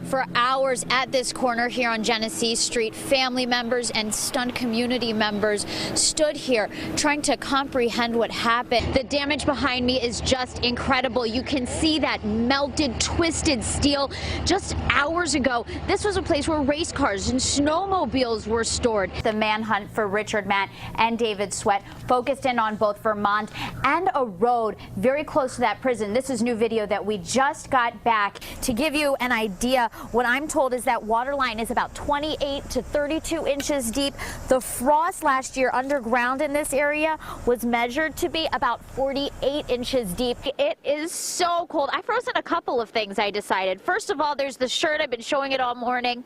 For hours at this corner here on Genesee Street, family members and stunned community members stood here trying to comprehend what happened. The damage behind me is just incredible. You can see that melted, twisted steel. Just hours ago, this was a place where race cars and snowmobiles were stored. The manhunt for Richard Matt and David Sweat focused in on both Vermont and a road very close to that prison. This is new video that we just got back. To give you an idea, what I'm told is that water line is about 28 to 32 inches deep. The frost last year underground in this area was measured to be about 48 inches deep. It is so cold. I've frozen a couple of things, I decided. First of all, there's the shirt. I've been showing it all morning.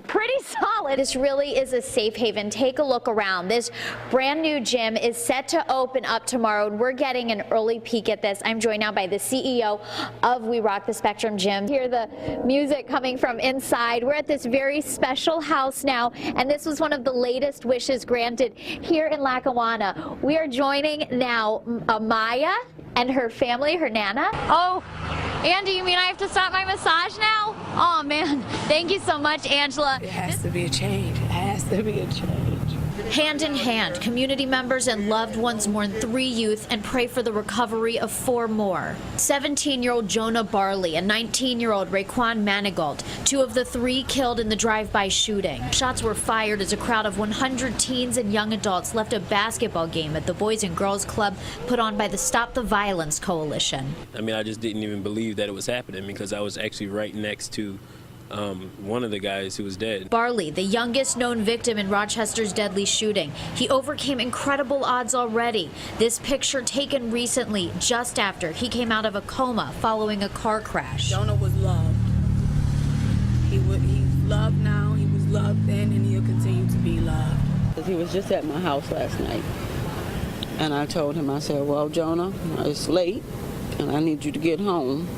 Pretty solid. This really is a safe haven. Take a look around. This brand new gym is set to open up tomorrow, and we're getting an early peek at this. I'm joined now by the CEO of We Rock the Spectrum Gym. Hear the music coming from inside. We're at this very special house now, and this was one of the latest wishes granted here in Lackawanna. We are joining now Maya and her family, her Nana. Oh, Andy, you mean I have to stop my massage now? Oh man, thank you so much, Angela. It has to be a change. It has to be a change. Hand in hand, community members and loved ones mourn 3 youth and pray for the recovery of 4 more. 17-year-old Jonah Barley and 19-year-old Raekwon Manigault, 2 of the 3 killed in the drive-by shooting. Shots were fired as a crowd of 100 teens and young adults left a basketball game at the Boys and Girls Club put on by the Stop the Violence Coalition. I mean, I just didn't even believe that it was happening because I was actually right next to one of the guys who was dead. Barley, the youngest known victim in Rochester's deadly shooting. He overcame incredible odds already. This picture taken recently, just after he came out of a coma following a car crash. Jonah was loved. He's loved now, he was loved then, and he'll continue to be loved. He was just at my house last night, and I told him, I said, well, Jonah, it's late, and I need you to get home.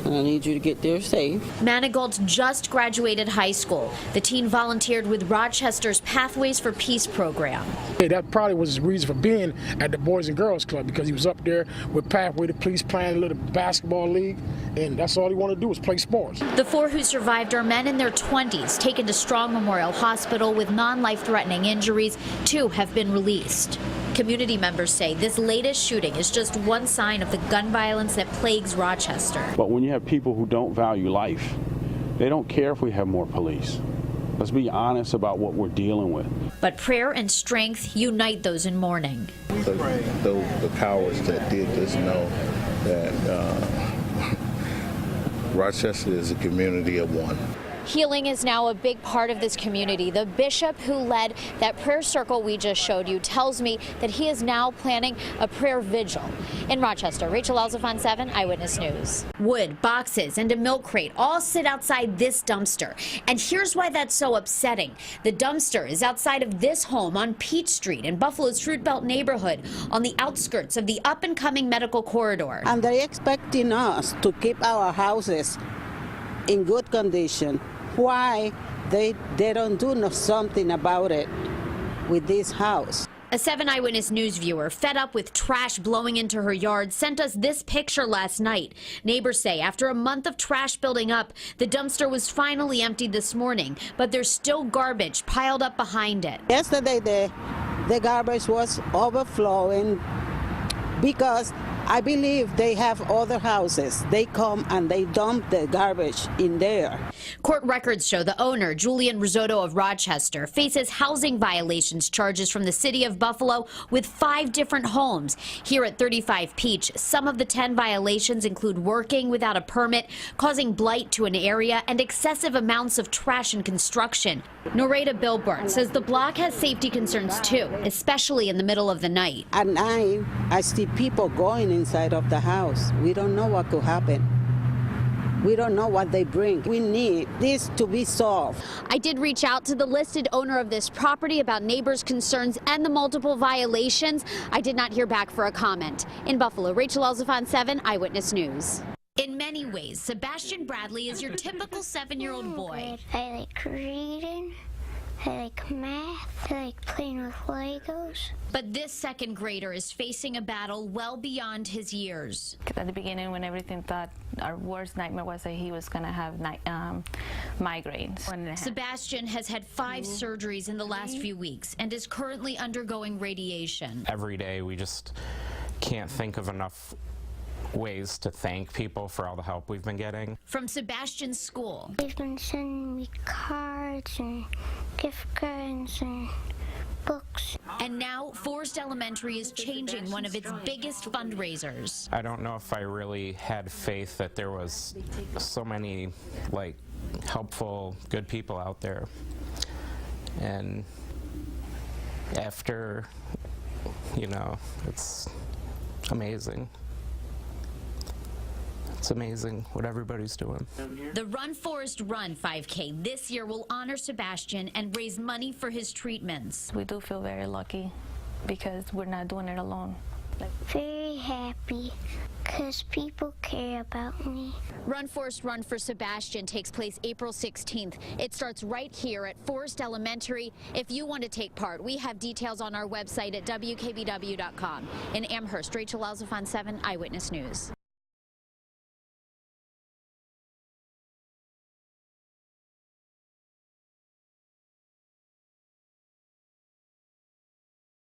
And I need you to get there safe. Manigault just graduated high school. The teen volunteered with Rochester's Pathways for Peace program. Hey, that probably was his reason for being at the Boys and Girls Club, because he was up there with Pathway to Peace playing a little basketball league, and that's all he wanted to do was play sports. The 4 who survived are men in their 20s, taken to Strong Memorial Hospital with non-life-threatening injuries. 2 have been released. Community members say this latest shooting is just one sign of the gun violence that plagues Rochester. But when you have people who don't value life, they don't care if we have more police. Let's be honest about what we're dealing with. But prayer and strength unite those in mourning. The cowards that did this know that Rochester is a community of one. Healing is now a big part of this community. The bishop who led that prayer circle we just showed you tells me that he is now planning a prayer vigil. In Rochester, Rachel Elzufon, 7 Eyewitness News. Wood, boxes, and a milk crate all sit outside this dumpster. And here's why that's so upsetting. The dumpster is outside of this home on Peach Street in Buffalo's Fruit Belt neighborhood on the outskirts of the up-and-coming medical corridor. And they're expecting us to keep our houses in good condition. Why they don't do something about it with this house? A 7 Eyewitness News viewer, fed up with trash blowing into her yard, sent us this picture last night. Neighbors say after a month of trash building up, the dumpster was finally emptied this morning, but there's still garbage piled up behind it. Yesterday the garbage was overflowing because I believe they have other houses. They come and they dump the garbage in there. Court records show the owner, Julian Risotto of Rochester, faces housing violations charges from the city of Buffalo with 5 different homes. Here at 35 Peach, some of the 10 violations include working without a permit, causing blight to an area, and excessive amounts of trash and construction. Noreta Bilbert says the block has safety concerns too, especially in the middle of the night. At night, I see people going inside of the house. We don't know what could happen. We don't know what they bring. We need this to be solved. I did reach out to the listed owner of this property about neighbors' concerns and the multiple violations. I did not hear back for a comment. In Buffalo, Rachel Elzufon, 7 Eyewitness News. In many ways, Sebastian Bradley is your typical 7-year-old boy. I like reading I like math. I like playing with Legos. But this second grader is facing a battle well beyond his years. At the beginning, when everything thought our worst nightmare was that he was going to have migraines. Sebastian has had 5 surgeries in the last few weeks and is currently undergoing radiation. Every day we just can't think of enough ways to thank people for all the help we've been getting. From Sebastian's school. They've been sending me cards and gift cards and books. And now Forest Elementary is changing one of its biggest fundraisers. I don't know if I really had faith that there was so many helpful, good people out there. And after, it's amazing. It's amazing what everybody's doing. The Run Forest Run 5K this year will honor Sebastian and raise money for his treatments. We do feel very lucky because we're not doing it alone. Very happy because people care about me. Run Forest Run for Sebastian takes place April 16th. It starts right here at Forest Elementary. If you want to take part, we have details on our website at WKBW.com. In Amherst, Rachel Elzufon, 7 Eyewitness News.